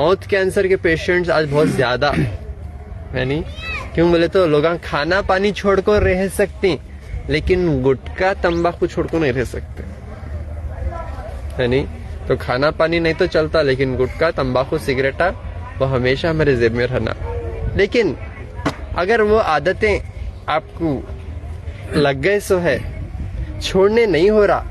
Mouth cancer के patients आज बहुत ज्यादा है नहीं। क्यों बोले तो लोग खाना पानी छोड़कर रह सकते, लेकिन गुटखा तंबाकू छोड़कर नहीं रह सकते, है नहीं। तो खाना पानी नहीं तो चलता, लेकिन गुटखा तंबाकू सिगरेटा वो हमेशा हमारे जेब में रहना। लेकिन अगर वो आदतें आपको लग गए सो है, छोड़ने नहीं हो रहा,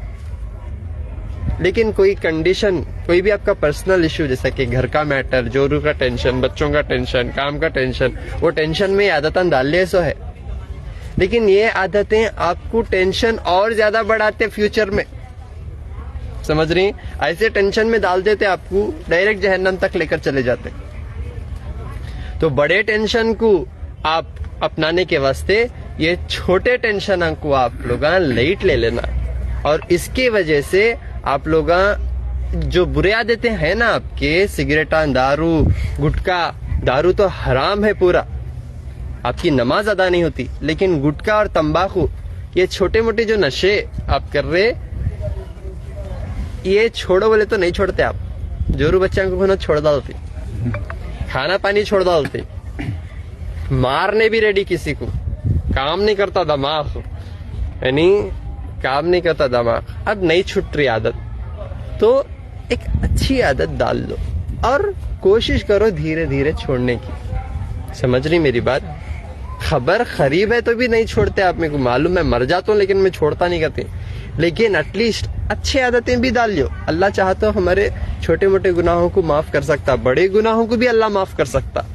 लेकिन कोई कंडीशन, कोई भी आपका पर्सनल इश्यू, जैसा कि घर का मैटर, जोरू का टेंशन, बच्चों का टेंशन, काम का टेंशन, वो टेंशन में आदतें डाल ले सो है, लेकिन ये आदतें आपको टेंशन और ज्यादा बढ़ाते फ्यूचर में, समझ रही। ऐसे टेंशन में डाल देते आपको, डायरेक्ट जहन्नम तक लेकर चले जाते। तो बड़े टेंशन को आप अपनाने के वास्ते ये छोटे टेंशन को आप लोग लाइट ले लेना, और इसके वजह से आप लोग जो बुरे आदतें हैं ना आपके, सिगरेटा, दारू, गुटखा, दारू तो हराम है पूरा, आपकी नमाज अदा नहीं होती, लेकिन गुटखा और तंबाकू, ये छोटे मोटे जो नशे आप कर रहे, ये छोड़ो बोले तो नहीं छोड़ते आप। जोरू बच्चा को ना छोड़ डालते, खाना पानी छोड़ डालते, मारने भी रेडी किसी को, काम नहीं करता दिमाग, यानी काम नहीं करता दिमाग। अब नहीं छूट रही आदत, तो एक अच्छी आदत डाल लो और कोशिश करो धीरे धीरे छोड़ने की, समझ रही मेरी बात। खबर खरीब है तो भी नहीं छोड़ते आप, मेरे को मालूम है, मर जाता हूँ लेकिन मैं छोड़ता नहीं करती, लेकिन एटलीस्ट अच्छी आदतें भी डाल लो। अल्लाह चाहता तो हमारे छोटे मोटे गुनाहों को माफ कर सकता, बड़े गुनाहों को भी अल्लाह माफ कर सकता,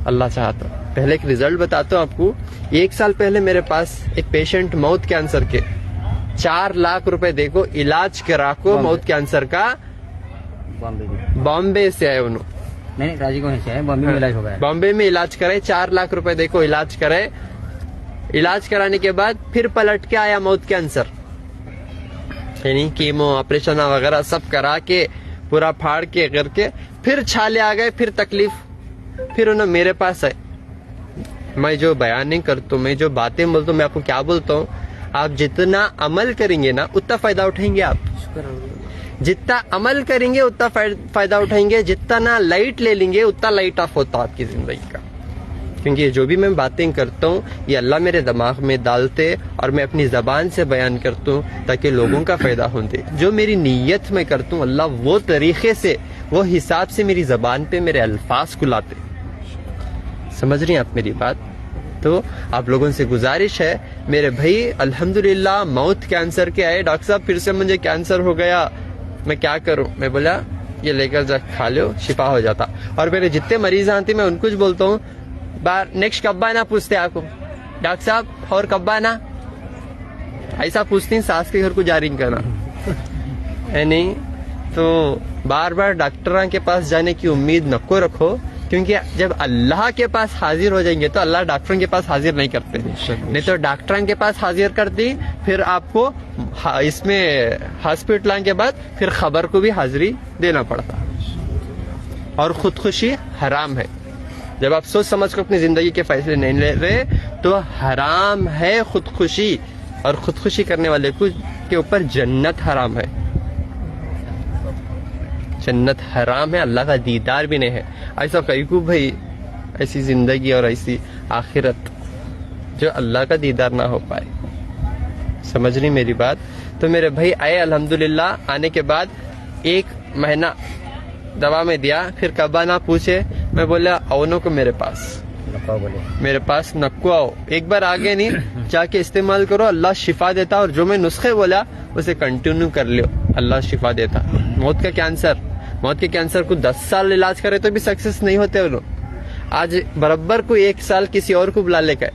अल्लाह चाहता। पहले एक रिजल्ट बताता हूँ आपको। 1 साल पहले मेरे पास एक पेशेंट माउथ कैंसर के 4 लाख रुपए देखो इलाज करा को, माउथ कैंसर का, बॉम्बे से आए उन्होंने, नहीं राजकोट से आए, बॉम्बे में इलाज हो गया, बॉम्बे में इलाज कराए, 4 लाख रुपए देखो इलाज कराए। इलाज कराने के बाद फिर पलट के आया माउथ कैंसर, यानी कीमो ऑपरेशन वगैरह सब करा के पूरा फाड़ के करके फिर छाले आ गए, फिर तकलीफ, फिर उन्होंने मेरे पास आए। मैं जो बयान नहीं करता, मैं जो बातें बोलता हूँ, मैं आपको क्या बोलता हूँ, आप जितना अमल करेंगे ना उतना फायदा उठाएंगे आप, जितना अमल करेंगे उतना फायदा उठाएंगे, जितना ना लाइट ले लेंगे उतना लाइट ऑफ होता आपकी जिंदगी का। क्योंकि जो भी मैं बातें करता हूँ ये अल्लाह मेरे दिमाग में डालते और मैं अपनी जबान से बयान करता हूँ ताकि लोगों का फायदा हो दे। जो मेरी नीयत में करता हूँ अल्लाह वो तरीके से, वो हिसाब से मेरी जबान पे मेरे अल्फाज को लाते। समझ रही हैं आप मेरी बात। तो आप लोगों से गुजारिश है मेरे भाई, अल्हम्दुलिल्लाह माउथ कैंसर के आए, डॉक्टर साहब फिर से मुझे कैंसर हो गया, मैं क्या करूं। मैं बोला ये लेकर जा खा लो, शिफा हो जाता। और मेरे जितने मरीज आते मैं उनको बोलता हूँ बार नेक्स्ट कब आना पूछते आपको, डॉक्टर साहब और कब आना, ऐसा पूछती हैं, सास के घर को जारी करना है नहीं। तो बार बार डॉक्टर के पास जाने की उम्मीद नको रखो, क्योंकि जब अल्लाह के पास हाजिर हो जाएंगे तो अल्लाह डॉक्टरों के पास हाजिर नहीं करते, नहीं तो डॉक्टरों के पास हाजिर करती फिर आपको इसमें हॉस्पिटल के बाद फिर खबर को भी हाजिरी देना पड़ता। और खुदकुशी हराम है। जब आप सोच समझ कर अपनी जिंदगी के फैसले नहीं ले रहे तो हराम है खुदकुशी, और खुदकुशी करने वाले के ऊपर जन्नत हराम है, जन्नत हराम है, अल्लाह का दीदार भी नहीं है। ऐसा कहीं को भाई ऐसी जिंदगी और ऐसी आखिरत जो अल्लाह का दीदार ना हो पाए। समझ रही मेरी बात। तो मेरे भाई आए अल्हम्दुलिल्लाह, आने के बाद 1 महीना दवा में दिया, फिर कब आना पूछे, मैं बोला आओ को मेरे पास, मेरे पास नको आओ, एक बार आगे नहीं जाके इस्तेमाल करो, अल्लाह शिफा देता। और जो मैं नुस्खे बोला उसे कंटिन्यू कर लियो, अल्लाह शिफा देता। मौत के कैंसर को 10 साल इलाज करे तो भी सक्सेस नहीं होते वो लोग। आज बराबर को 1 साल किसी और को बुला लेकर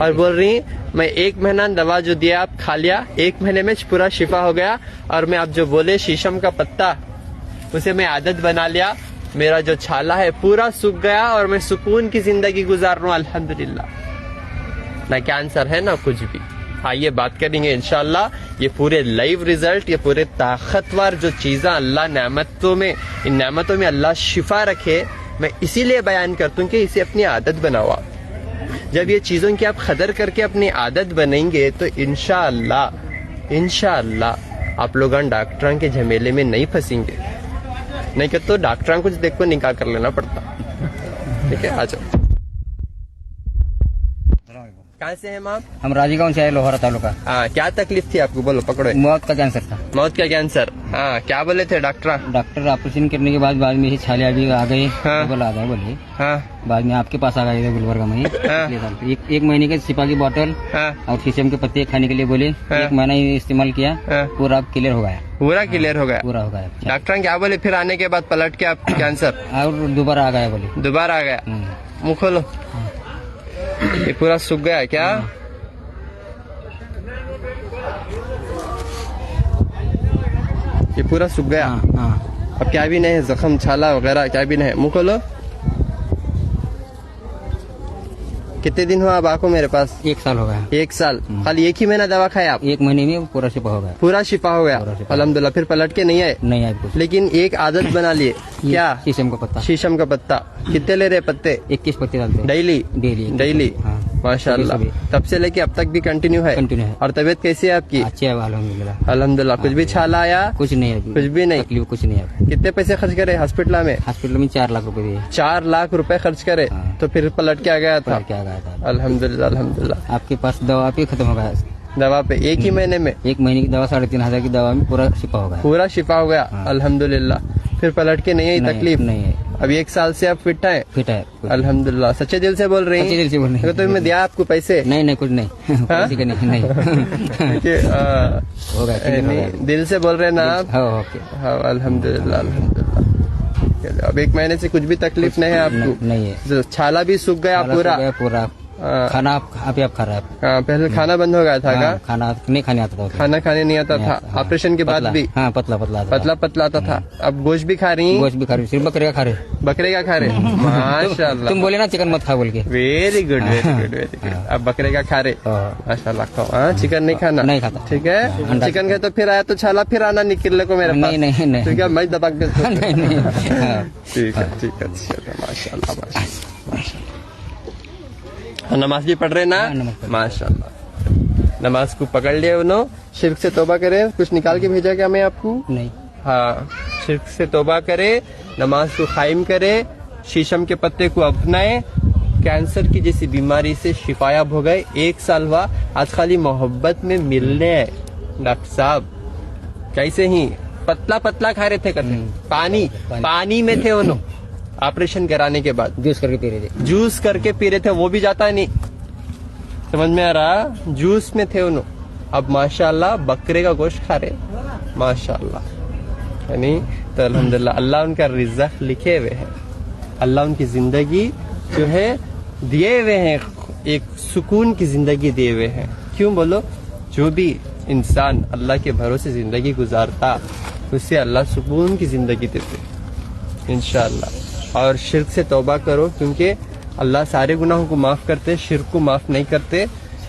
और बोल रही मैं 1 महीना दवा जो दिया आप खा लिया, 1 महीने में पूरा शिफा हो गया। और मैं आप जो बोले शीशम का पत्ता, उसे मैं आदत बना लिया, मेरा जो छाला है पूरा सूख गया और मैं सुकून की जिंदगी गुजार रहा हूँ अल्हम्दुलिल्लाह। ना कैंसर है ना कुछ भी। आइए बात करेंगे इंशाल्लाह ये पूरे लाइव रिजल्ट, ये पूरे ताकतवर जो चीजें अल्लाह नेमतों में, इन नेमतों में अल्लाह शिफा रखे, मैं इसीलिए बयान करता हूँ कि इसे अपनी आदत बनाओ आप। जब ये चीजों की आप कदर करके अपनी आदत बनेंगे तो इंशाअल्लाह आप लोग डॉक्टरों के झमेले में नहीं फंसेंगे। नहीं कि तो डॉक्टर कुछ देख को निकाह कर लेना पड़ता। ठीक है, आ जाओ। कहाँ से हैं आप? हम राजीगांव से आए, लोहारा तालुका। हाँ, क्या तकलीफ थी आपको? बोलो, पकड़ो। मौत का कैंसर था। मौत का कैंसर। हाँ, क्या बोले थे डॉक्टर? डॉक्टर ऑपरेशन करने के बाद में ये छाले अभी आ गए, हाँ। डबल आ गए बोले। हाँ बाद में आपके पास आ गए थे गुलबर्गा में। हाँ। एक महीने के सिपा की बोतल हाँ और शीशम के पत्ते खाने के लिए बोले। हाँ। 1 महीना ही इस्तेमाल किया, हाँ। पूरा क्लियर हो गया। पूरा क्लियर हो गया? पूरा हो गया। डॉक्टर क्या बोले फिर आने के बाद पलट के आपको कैंसर और दोबारा आ गया बोले। दोबारा आ गया? मुंह खोलो। ये पूरा सूख गया है क्या? ये पूरा सूख गया? हाँ। अब क्या भी नहीं है, जख्म छाला वगैरह क्या भी नहीं है। मुंह खोलो। कितने दिन हुआ अब आपको मेरे पास? 1 साल हो गया। 1 साल? खाली 1 ही महीना दवा खाया आप? 1 महीने में पूरा शिफा हो गया। पूरा शिफा हो गया? पूरा शिफा। अल्हम्दुलिल्लाह। फिर पलट के नहीं आए? नहीं आया कुछ। लेकिन एक आदत बना लिए। क्या? शीशम का पत्ता। शीशम का पत्ता। कितने ले रहे पत्ते? 21 पत्ते डालते हैं। डेली? डेली। डेली? हाँ। माशाल्लाह। सभी। तब से लेके अब तक भी कंटिन्यू है? कंटिन्यू है। और तबीयत कैसी है आपकी? अच्छे है अल्हम्दुलिल्लाह। अल्हम्दुलिल्लाह। कुछ भी छाला आया? कुछ नहीं है, कुछ भी नहीं? तकलीफ कुछ नहीं है। कितने पैसे खर्च करे हॉस्पिटल में? हॉस्पिटल में 4 लाख रुपए दिए। 4 लाख रुपए खर्च करे? हाँ। तो फिर पलट के आ गया था? क्या गया था। अल्हम्दुलिल्लाह अल्हम्दुलिल्लाह। आपके पास दवा पे खत्म हो गया। दवा पे 1 ही महीने में? 1 महीने की दवा 3,500 की दवा में पूरा शिफा हो गया। पूरा शिफा हो गया? हाँ। अल्हम्दुलिल्लाह। फिर पलट के नहीं आई तकलीफ? नहीं है। अभी 1 साल से आप फिट है? फिट है। अल्हम्दुलिल्लाह। सच्चे दिल से बोल रही हैं? सच्चे दिल से बोल रहे हैं। तो मैं दिया आपको पैसे? नहीं कुछ नहीं। हाँ? किसी का नहीं। कि, हो गया, clear हो गया। दिल से बोल रहे हैं ना आप? हाँ, ओके। हाँ, अल्हम्दुलिल्लाह अल्हम्दुलिल्लाह। अब 1 महीने से कुछ भी तकलीफ नहीं है आपको? नहीं है। जो छाला भी सूख गया पूरा? पूरा। हाँ। खाना आप खा रहे हैं। हाँ, पहले खाना बंद हो गया था क्या? खाना नहीं खाने आता था। खाना खाने नहीं आता था? ऑपरेशन के बाद भी? हाँ, पतला पतला आता था। अब गोश्त भी खा रही हैं? गोश्त भी खा रही, सिर्फ बकरे का खा रहे। बकरे का खा रहे? माशाल्लाह। तुम बोले ना चिकन मत खा बोल के। Very good very good very good. अब बकरे का खा रहे? माशाल्लाह। खाओ। हाँ, चिकन नहीं खाना? नहीं खाता। ठीक है। चिकन खाए तो फिर आया तो छाला फिर आना निकलने को मेरे पास? नहीं। ठीक है, मैं दबा के नहीं। ठीक है माशाल्लाह माशाल्लाह। नमाज भी पढ़ रहे ना? माशाल्लाह। नमाज को पकड़ लिए उन्होंने। शिर्क से तौबा करे। कुछ निकाल के भेजा क्या मैं आपको? नहीं। हाँ, शिर्क से तौबा करे, नमाज को कायम करे, शीशम के पत्ते को अपनाए, कैंसर की जैसी बीमारी से शिफायाब हो गए। 1 साल हुआ। आज खाली मोहब्बत में मिलने है डॉक्टर साहब। कैसे ही पतला पतला खा रहे थे करते, पानी में थे उन्होंने। ऑपरेशन कराने के बाद जूस करके पी रहे थे। जूस करके पी रहे थे, वो भी जाता नहीं। समझ में आ रहा? जूस में थे उन्होंने। अब माशाल्लाह बकरे का गोश्त खा रहे। माशाल्लाह। यानी तो अल्हम्दुलिल्लाह, अल्लाह उनका रिज़्क़ लिखे हुए है। अल्लाह उनकी जिंदगी जो है दिए हुए हैं, एक सुकून की जिंदगी दिए हुए हैं। क्यों बोलो? जो भी इंसान अल्लाह के भरोसे जिंदगी गुजारता, उससे अल्लाह सुकून की जिंदगी देते इंशाअल्लाह। और शिर्क से तौबा करो, क्योंकि अल्लाह सारे गुनाहों को माफ करते, शिर्क को माफ नहीं करते।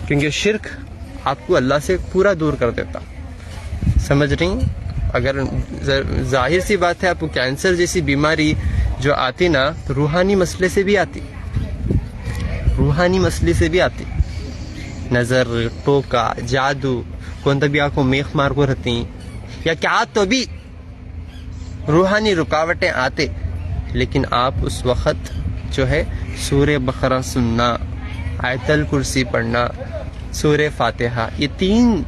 क्योंकि शिर्क आपको अल्लाह से पूरा दूर कर देता। समझ रही? अगर जाहिर सी बात है, आपको कैंसर जैसी बीमारी जो आती ना, तो रूहानी मसले से भी आती। रूहानी मसले से भी आती। नजर, टोका, जादू, कौन तभी आपको मेख मार को रहती, या क्या तो भी रूहानी रुकावटें आते। लेकिन आप उस वक्त जो है सूरे बकरा सुनना, आयतल कुर्सी पढ़ना, सूरे फातिहा, ये 3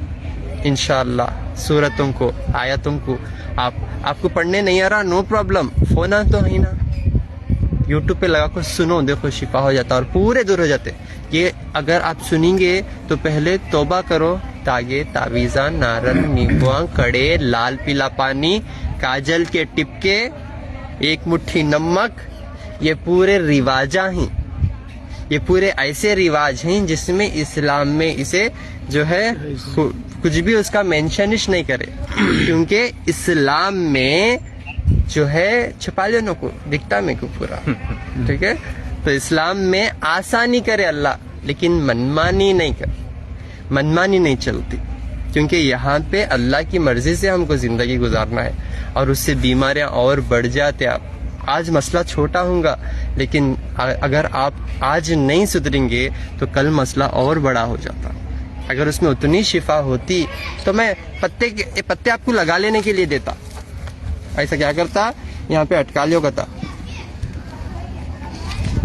इंशाअल्लाह सूरतों को, आयतों को आपको पढ़ने नहीं आ रहा, नो प्रॉब्लम, फोन तो है ना, यूट्यूब पे लगा कर सुनो, देखो शिफा हो जाता और पूरे दूर हो जाते। ये अगर आप सुनेंगे तो पहले तौबा करो। तागे, तावीज़ा, नारन, नींबुआ, कड़े, लाल पीला पानी, काजल के टिपके, 1 मुट्ठी नमक, ये पूरे रिवाजा हैं। ये पूरे ऐसे रिवाज हैं जिसमें इस्लाम में इसे जो है कुछ भी उसका मेंशनिश नहीं करे। क्योंकि इस्लाम में जो है छुपा लेने को दिखता मेरे को पूरा। ठीक है, तो इस्लाम में आसानी करे अल्लाह, लेकिन मनमानी नहीं करे, मनमानी नहीं चलती। क्योंकि यहाँ पे अल्लाह की मर्जी से हमको जिंदगी गुजारना है, और उससे बीमारियां और बढ़ जाते। आप आज मसला छोटा होगा, लेकिन अगर आप आज नहीं सुधरेंगे तो कल मसला और बड़ा हो जाता। अगर उसमें उतनी शिफा होती तो मैं पत्ते आपको लगा लेने के लिए देता। ऐसा क्या करता, यहाँ पे अटका लियो कता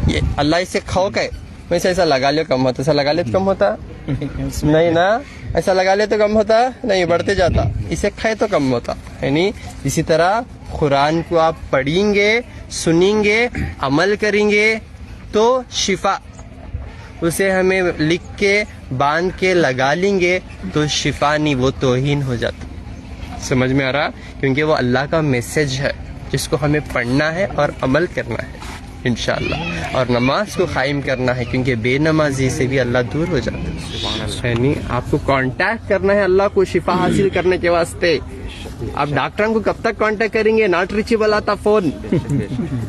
ये अल्लाह इसे खाओ के वैसे ऐसा लगा लियो कम होता, ऐसा लगा ले तो कम होता नहीं ना, ऐसा लगा ले तो कम होता नहीं, बढ़ते जाता, इसे खाए तो कम होता है नहीं। इसी तरह कुरान को आप पढ़ेंगे, सुनेंगे, अमल करेंगे तो शिफा, उसे हमें लिख के बांध के लगा लेंगे तो शिफा नहीं, वो तौहीन हो जाता। समझ में आ रहा? क्योंकि वो अल्लाह का मैसेज है जिसको हमें पढ़ना है और अमल करना है इंशाअल्लाह, और नमाज को कायम करना है क्योंकि बेनमाजी से भी अल्लाह दूर हो जाता है नहीं। आपको कांटेक्ट करना है अल्लाह को शिफा हासिल करने के वास्ते। आप डॉक्टर को कब तक कांटेक्ट करेंगे? नॉट रीचेबल आता फोन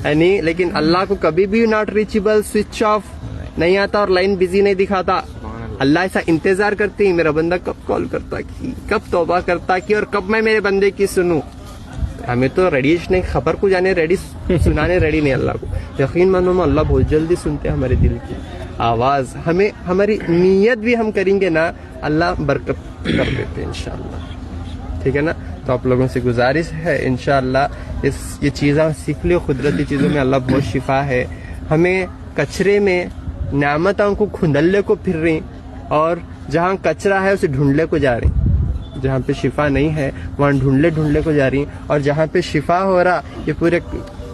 है नहीं, लेकिन अल्लाह को कभी भी नॉट रीचेबल, स्विच ऑफ नहीं आता और लाइन बिजी नहीं दिखाता। अल्लाह ऐसा इंतजार करते हैं मेरा बंदा कब कॉल करता कि, कब तौबा करता कि, और कब मैं मेरे बंदे की सुनूं। हमें तो रेडी नहीं, खबर को जाने रेडी, सुनाने रेडी नहीं अल्लाह को। यकीन मानो अल्लाह बहुत जल्दी सुनते हैं हमारे दिल की आवाज। हमें हमारी नीयत भी हम करेंगे ना, अल्लाह बरकत कर देते हैं इंशाअल्लाह। ठीक है ना? तो आप लोगों से गुजारिश है इंशाअल्लाह ये चीज़ें सीख लियो। कुदरती चीज़ों में अल्लाह बहुत शिफा है। हमें कचरे में नेमतों को खुंदलने को फिर रही, और जहाँ कचरा है उसे ढूंढने को जा रही। जहाँ पे शिफा नहीं है वहाँ ढूंढले को जा रही, और जहाँ पे शिफा हो रहा, ये पूरे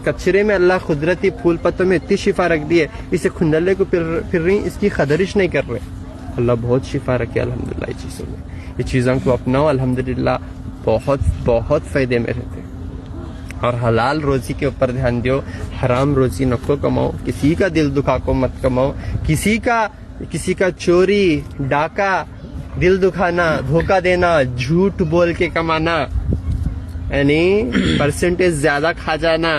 कचरे में अल्लाह कुदरती फूल पत्तों में इतनी शिफा रख दी है, इसे खुंदलने को फिर रही, इसकी कदरिश नहीं कर रहे। अल्लाह बहुत शिफा रखे अल्हम्दुलिल्लाह ये चीज़ों में। ये चीज़ों को अपनाओ, अल्हम्दुलिल्लाह बहुत बहुत फायदे में रहते। और हलाल रोजी के ऊपर ध्यान दो, हराम रोजी नको कमाओ, किसी का दिल दुखा को मत कमाओ, किसी का चोरी डाका, दिल दुखाना, धोखा देना, झूठ बोल के कमाना, यानी परसेंटेज ज्यादा खा जाना,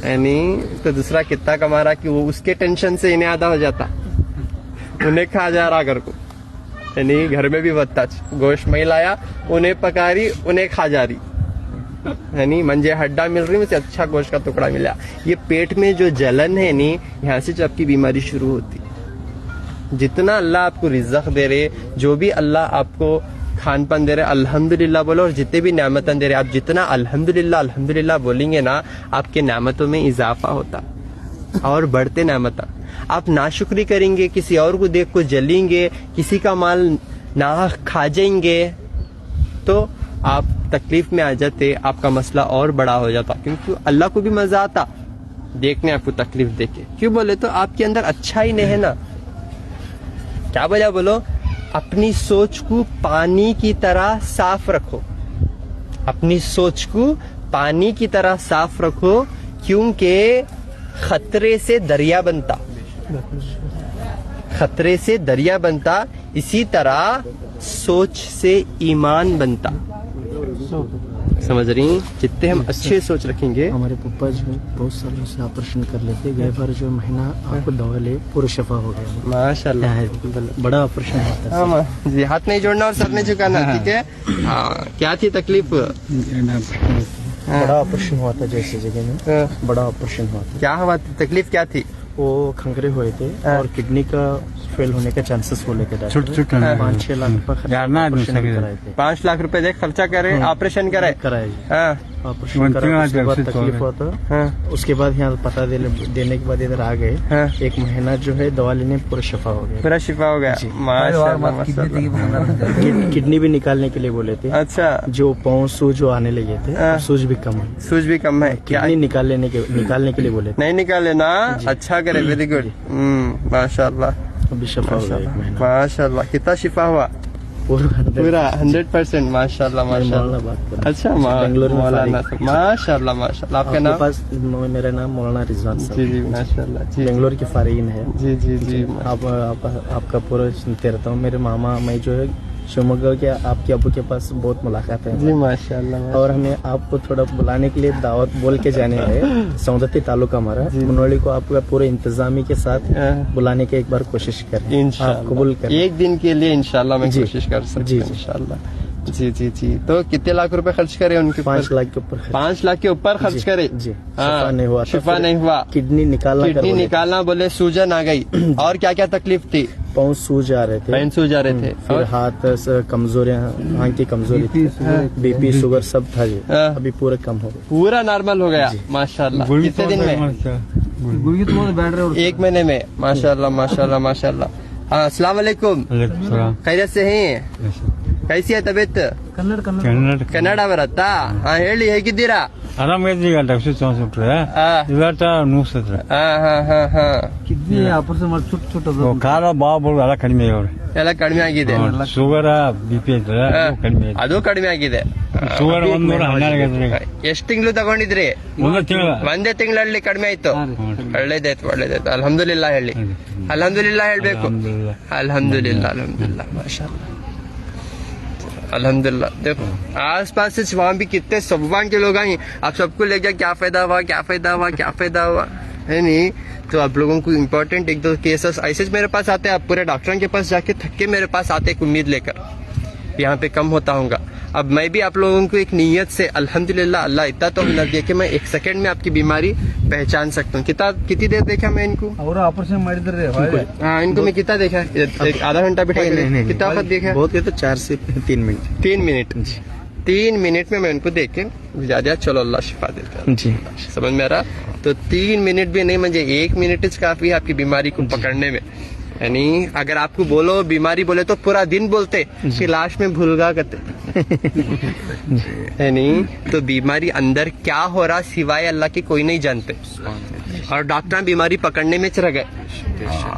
यानी तो दूसरा कितना कमा रहा कि वो उसके टेंशन से इन्हें आधा हो जाता, उन्हें खा जा रहा घर को, यानी घर में भी बदता गोश्त नहीं लाया, उन्हें पका रही, उन्हें खा जा रही, यानी मंजे हड्डा मिल रही, मुझे अच्छा गोश्त का टुकड़ा मिला। ये पेट में जो जलन है नी, यहाँ से आपकी बीमारी शुरू होती। जितना अल्लाह आपको रिज़्क़ दे रहे, जो भी अल्लाह आपको खान पान दे रहे, अल्हम्दुलिल्लाह बोलो, और जितने भी नेमतन दे रहे, आप जितना अल्हम्दुलिल्लाह अल्हम्दुलिल्लाह बोलेंगे ना, आपके नेमतों में इजाफा होता और बढ़ते नेमत। आप नाशुक्री करेंगे, किसी और को देख को जलेंगे, किसी का माल ना खा जाएंगे, तो आप तकलीफ में आ जाते, आपका मसला और बड़ा हो जाता। क्योंकि अल्लाह को भी मजा आता देखने आपको तकलीफ देके। क्यों बोले तो आपके अंदर अच्छा ही नहीं है ना। क्या बोला? बोलो अपनी सोच को पानी की तरह साफ रखो, अपनी सोच को पानी की तरह साफ रखो, क्योंकि खतरे से दरिया बनता, खतरे से दरिया बनता, इसी तरह सोच से ईमान बनता। समझ रही? जितने हम अच्छे सोच रखेंगे। हमारे पप्पा जो बहुत सालों से ऑपरेशन कर लेते, गए बार जो महीना आपको दवा ले पूरा शफा हो गया माशाल्लाह। बड़ा ऑपरेशन होता है। हाँ जी, हाथ नहीं जोड़ना और सर नहीं झुकाना, ठीक है? हाँ, क्या थी तकलीफ? बड़ा ऑपरेशन हुआ था जैसे जगह में, बड़ा ऑपरेशन हुआ था। क्या हुआ? तकलीफ क्या थी? वो खंगरे हुए थे और किडनी का फेल होने का चांसेस बोले थे डॉक्टर। 5-6 लाख रुपए ऑपरेशन कराए थे। 5 लाख रुपए देख खर्चा करे, ऑपरेशन करे, कराए। हाँ, ऑपरेशन करा, उसके बाद तकलीफ हुआ था। हाँ, उसके बाद यहाँ पता देने के बाद इधर आ गए। हाँ, 1 महीना जो है दवा लेने पूरा शफा हो गया, पूरा शिफा हो गया। माशाल्लाह माशाल्लाह। किडनी भी निकालने के लिए बोले थे। अच्छा, जो पाँव सूज जो आने लगे थे, हाँ। सूज भी कम है। सूज भी कम है क्या? किडनी निकालने के लिए बोले थे। नहीं निकाले ना? अच्छा करे, वेरी गुड, माशाल्लाह। अभी शफा हो गया 1 महीना। माशाल्लाह। कितना शिफा हुआ? पूरा 100%। माशाल्लाह माशाल्लाह। अच्छा, बेंगलुरु में मौलाना, माशाल्लाह माशाल्लाह। आपका नाम? पास मेरा नाम मौलाना रिजवान साहब। जी जी माशाल्लाह जी। बेंगलोर के फारिन है। जी जी जी। आपका पूरा सुनते रहता हूँ। मेरे मामा मैं जो है शिवमोगा के आपके अबू के पास बहुत मुलाकात है जी माशाल्लाह। और हमें आपको थोड़ा बुलाने के लिए दावत बोल के जाने हैं। सौंदती तालुका हमारा मुनोली को आपका पूरे इंतजामी के साथ बुलाने की एक बार कोशिश करें इंशाल्लाह। कबूल करें एक दिन के लिए इंशाल्लाह मैं कोशिश कर सकता हूं इंशाल्लाह। जी जी जी। तो कितने लाख रुपए खर्च करे उनके? 5 लाख के ऊपर। 5 लाख के ऊपर खर्च करे जी। शिफा नहीं हुआ, शिफा नहीं हुआ। किडनी निकालना बोले, सूजन आ गई। और क्या क्या तकलीफ थी? पाँव सूज आ रहे थे, पैन सूज जा रहे थे फिर हाथ से कमजोरियां, आंख की कमजोरी थी, बीपी शुगर सब था जी। हाँ। अभी पूरे कम हो गए। पूरा नॉर्मल हो गया माशाल्लाह। कितने दिन में? एक महीने में। माशाल्लाह माशाल्लाह माशाल्लाह। हाँ, अस्सलाम वालेकुम। खैरियत से हैं? कैसी है तबीयत? ಕನ್ನಡ ಬರತ್ತಾ? ಹಾ ಹೇಳಿ, ಹೇಗಿದ್ದೀರಾ? ಆರಾಮಾಗಿದ್ದೀಗ ಡಾಕ್ಟರ್ ತೋರಿಸ್ಬಿಟ್ರೆ ಹಾ ಇವತ್ತ ನುಗ್ಸತ್ರ ಹಾ ಹಾ ಹಾ ಹಾ ಕಿಡ್ನಿ ಆಪರೇಷನ್ ಮಾಡಿ ಚುಟ್ ಚುಟ್ ಖಾರ ಬಾಬು ಎಲ್ಲ ಕಡಿಮೆ ಆಗ್ಯಾವ್ರಿ. ಎಲ್ಲ ಕಡಿಮೆ ಆಗಿದೆ. ಶುಗರ್ BP ಐತಲ್ಲ ಅದು ಕಡಿಮೆ ಐತೆ. ಅದು ಕಡಿಮೆ ಆಗಿದೆ. ಶುಗರ್ 112 ಎಷ್ಟು ತಿಂಗಳು ತಗೊಂಡಿದ್ರಿ? ಒಂದು ತಿಂಗಳ ಒಂದೇ ತಿಂಗಳಲ್ಲಿ ಕಡಿಮೆ ಆಯ್ತು. ಒಳ್ಳೇದಾಯ್ತು ಒಳ್ಳೇದಾಯ್ತು. ಅಲ್ಹಮ್ದುಲಿಲ್ಲಾ ಹೇಳಿ. ಅಲ್ಹಮ್ದುಲಿಲ್ಲಾ ಹೇಳ್ಬೇಕು. ಅಲ್ಹಮ್ದುಲಿಲ್ಲಾ ಅಲ್ಹಮ್ದುಲಿಲ್ಲಾ माशाअल्लाह अल्हम्दुलिल्लाह। देखो आस पास से वहाँ भी कितने सब्बान के लोग आए, आप सबको ले गया, क्या फायदा हुआ क्या फायदा हुआ क्या फायदा हुआ, है नहीं? तो आप लोगों को इम्पोर्टेंट एक दो केसेस ऐसे मेरे पास आते हैं, आप पूरे डॉक्टरों के पास जाके थक के मेरे पास आते एक उम्मीद लेकर यहाँ पे कम होता होगा। अब मैं भी आप लोगों को एक नीयत से अल्हम्दुलिल्लाह अल्लाह इतना तो हुनर दिया कि मैं एक सेकंड में आपकी बीमारी पहचान सकता हूँ। कितनी देर देखा मैं इनको? और ऑपरेशन ಮಾಡಿದ್ರೆ हाँ, इनको मैं कितना देखा? आधा घंटा बिठा के कितना वक्त देखा? बहुत ये तो 4 से 3 मिनट। 3 मिनट। 3 मिनट में मैं उनको देख के बुझा दिया, चलो अल्लाह शिफा देता है। जी समझ में आ रहा? तो 3 मिनट भी नहीं, मुझे 1 मिनट काफी है आपकी बीमारी को पकड़ने में। यानी अगर आपको बोलो बीमारी बोले तो पूरा दिन बोलते, फिर लास्ट में भूलगा करते है नहीं? तो बीमारी अंदर क्या हो रहा सिवाय अल्लाह के कोई नहीं जानते। और डॉक्टर बीमारी पकड़ने में चढ़ गए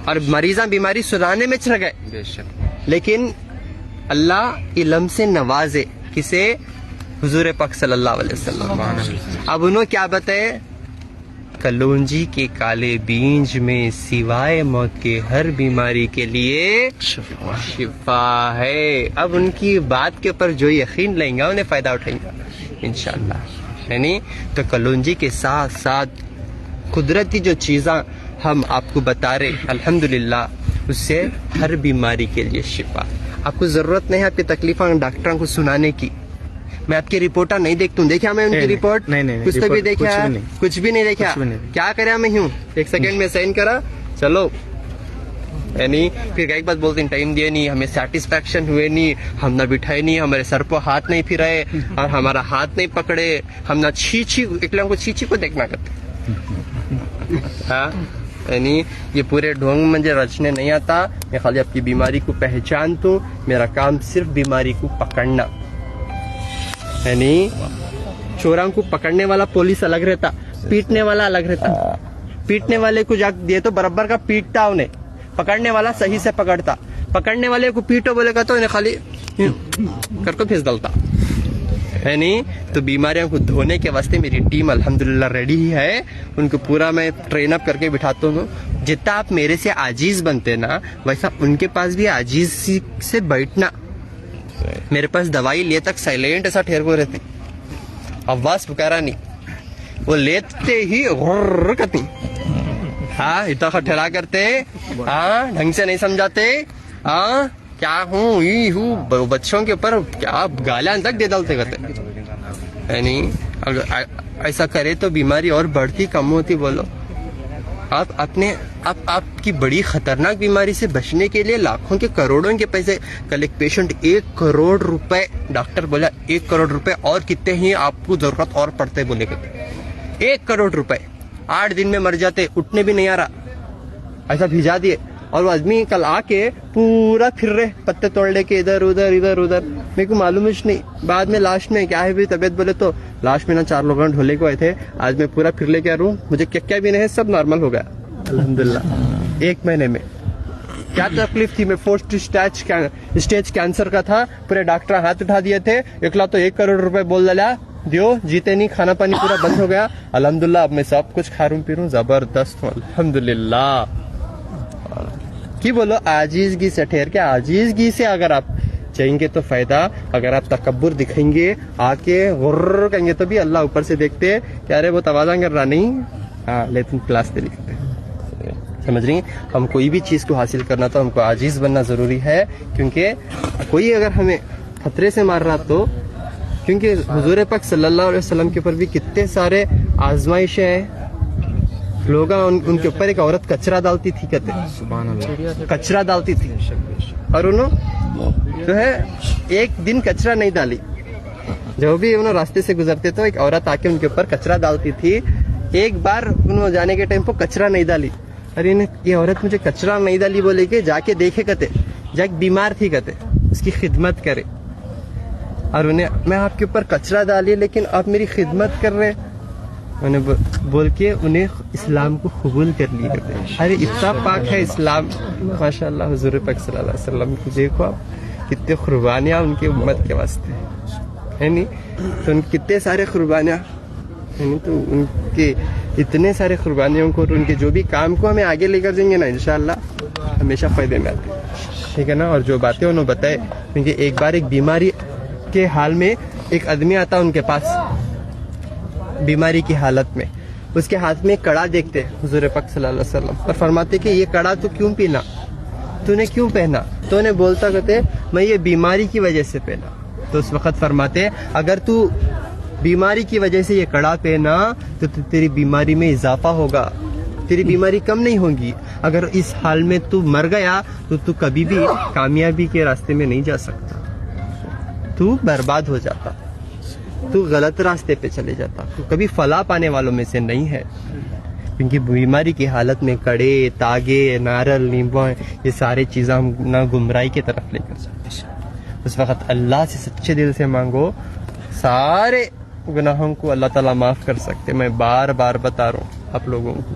और मरीजा बीमारी सुधारने में चढ़ गए। लेकिन अल्लाह इल्म से नवाजे किसे? हुजूर पाक सल्लल्लाहु अलैहि वसल्लम। अब उन्होंने क्या बताए? कलौंजी के काले बीज में सिवाय मौत के हर बीमारी के लिए शिफा है। अब उनकी बात के ऊपर जो यकीन लेंगे उन्हें फायदा उठाएंगे इंशाल्लाह, है नहीं? तो कलौंजी के साथ साथ कुदरती जो चीज़ा हम आपको बता रहे अल्हम्दुलिल्लाह, उससे हर बीमारी के लिए शिफा। आपको जरूरत नहीं है आपकी तकलीफों डॉक्टरों को सुनाने की। मैं आपकी रिपोर्ट नहीं देखता हूँ, देखा मैं उनकी रिपोर्ट? नहीं कुछ तो भी देखा? कुछ भी नहीं देखा। कुछ भी नहीं। क्या करा मैं हूँ? एक सेकंड में साइन करा, चलो, यानी फिर एक बात बोलते हैं टाइम दिए नहीं, हमें सेटिस्फैक्शन हुए नहीं, हम ना बिठाए नहीं, हमारे सर पर हाथ नहीं फिराए और हमारा हाथ नहीं पकड़े, हम ना छीछी एक लोगों को छीछी को देखना करते। हाँ, यानी ये पूरे ढोंग मुझे रचने नहीं आता। मैं खाली आपकी बीमारी को पहचानता हूँ, मेरा काम सिर्फ बीमारी को पकड़ना। यानी चोरों को पकड़ने वाला पुलिस अलग रहता, पीटने वाला अलग रहता। पीटने वाले को जाके दिए तो बराबर का पीटता उन्हें, पकड़ने वाला सही से पकड़ता। पकड़ने वाले को पीटो बोलेगा तो इन्हें खाली करके फिस डालता, है नहीं? तो बीमारियों को धोने के वास्ते मेरी टीम अल्हम्दुलिल्लाह रेडी ही है। उनको पूरा मैं ट्रेन अप करके बिठाता हूँ। जितना आप मेरे से आजीज बनते ना, वैसा उनके पास भी आजीज से बैठना। मेरे पास दवाई लिए तक साइलेंट ऐसा ठहर को रहते, आवाज पुकारा नहीं, वो लेते ही गुर्र करती। हाँ, इतना ठहरा करते, हाँ ढंग से नहीं समझाते, हाँ क्या हूँ ये हूँ, बच्चों के ऊपर क्या गालियां तक दे डालते करते, है नहीं? अगर ऐसा करे तो बीमारी और बढ़ती कम होती? बोलो आप अपने आपकी बड़ी खतरनाक बीमारी से बचने के लिए लाखों के करोड़ों के पैसे। कल एक पेशेंट 1 करोड़ रुपए, डॉक्टर बोला 1 करोड़ रुपए और कितने ही आपको जरूरत और पड़ते बोले करते। 1 करोड़ रुपए 8 दिन में मर जाते, उठने भी नहीं आ रहा, ऐसा भिजा दिए। और वो आदमी कल आके पूरा फिर रहे पत्ते तोड़ लेके इधर उधर इधर उधर। मेरे को मालूम ही नहीं, बाद में लास्ट में क्या है भी तबीयत बोले तो लास्ट में ना 4 लोग ढोले को आए थे। आज मैं पूरा फिर लेके आ रहा हूँ, मुझे क्या भी नहीं है, सब नॉर्मल हो गया अल्हम्दुलिल्लाह। 1 महीने में क्या तकलीफ थी, मैं 4th स्टेज कैंसर का था। पूरे डॉक्टर हाथ उठा दिए थे, एकला तो 1 करोड़ रुपए बोल डाला, दियो जीते नहीं, खाना पानी पूरा बंद हो गया अल्हम्दुलिल्लाह। अब मैं सब कुछ खा रूँ पी रूँ, जबरदस्त हूँ अल्हम्दुलिल्लाह। की बोलो आजीजगी से ठहर के, आजीजगी से अगर आप चाहेंगे तो फायदा। अगर आप तकब्बुर दिखेंगे आके गुर्र कहेंगे तो भी अल्लाह ऊपर से देखते कि अरे वो तवाज़ा कर रहा नहीं, हाँ ले तुम क्लास दे लिखते। समझ रही? हम कोई भी चीज़ को हासिल करना तो हमको आजीज बनना ज़रूरी है, क्योंकि कोई अगर हमें खतरे से मार रहा तो, क्योंकि हुजूर पाक सल्लल्लाहु अलैहि वसल्लम के ऊपर भी कितने सारे आजमाइशें हैं, लोग उनके ऊपर एक औरत कचरा डालती थी, कहते कचरा डालती थी, और उन्होंने जो है एक दिन कचरा नहीं डाली। जो भी उन्होंने रास्ते से गुजरते तो एक औरत आके उनके ऊपर कचरा डालती थी। एक बार उन्होंने जाने के टाइम पर कचरा नहीं डाली। अरे ये औरत मुझे कचरा नहीं डाली बोले के जाके देखे, कहते जाके बीमार थी, कहते उसकी खिदमत करे, और उन्हें मैं आपके ऊपर कचरा डाली लेकिन आप मेरी खिदमत कर रहे, उन्हें बोल के उन्हें इस्लाम को कबूल कर लिए कहते। अरे इतना पाक है इस्लाम, माशाल्लाह। हुजूर पाक सल्लल्लाहु अलैहि वसल्लम को देखो आप, कितने कुर्बानियाँ उनके उम्मत के वास्ते है नहीं, तो उनके कितने सारे कुर्बानियाँ है नहीं, तो उनके इतने सारे कुर्बानियों को और उनके जो भी काम को हमें आगे लेकर जाएंगे ना इंशाअल्लाह हमेशा फायदे में आते हैं, ठीक है ना। और जो बातें उन्होंने बताए, क्योंकि एक बार एक बीमारी के हाल में एक आदमी आता उनके पास बीमारी की हालत में, उसके हाथ में एक कड़ा देखते हुजूर पाक सल्लल्लाहु अलैहि वसल्लम, और फरमाते कि ये कड़ा तो क्यों पहना, तूने क्यों पहना? तो उन्हें बोलता कहते मैं ये बीमारी की वजह से पहना। तो उस वक्त फरमाते अगर तू बीमारी की वजह से ये कड़ा पहना तो तेरी बीमारी में इजाफा होगा, तेरी बीमारी कम नहीं होगी। अगर इस हाल में तू मर गया तो तू कभी भी कामयाबी के रास्ते में नहीं जा सकता, तू बर्बाद हो जाता, तू गलत रास्ते पे चले जाता, तू कभी फलाह पाने वालों में से नहीं है। क्योंकि बीमारी की हालत में कड़े, तागे, नारल, नींबू, ये सारी चीज़ें हम ना गुमराही की तरफ लेकर जाते हैं। उस वक्त अल्लाह से सच्चे दिल से मांगो, सारे गुनाहों को अल्लाह ताला माफ़ कर सकते। मैं बार बार बता रहा हूँ आप लोगों को,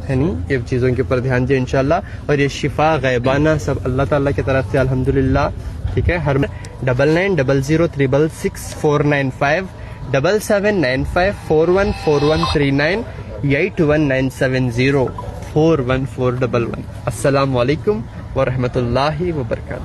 है नहीं, ये चीज़ों के ऊपर ध्यान दें इंशाल्लाह। और ये शिफा गैबाना सब अल्लाह ताला की तरफ से अल्हम्दुलिल्लाह, ठीक है। हर 9900364995 7795414139 8197041411। अस्सलामु अलैकुम व रहमतुल्लाहि व बरकातहू।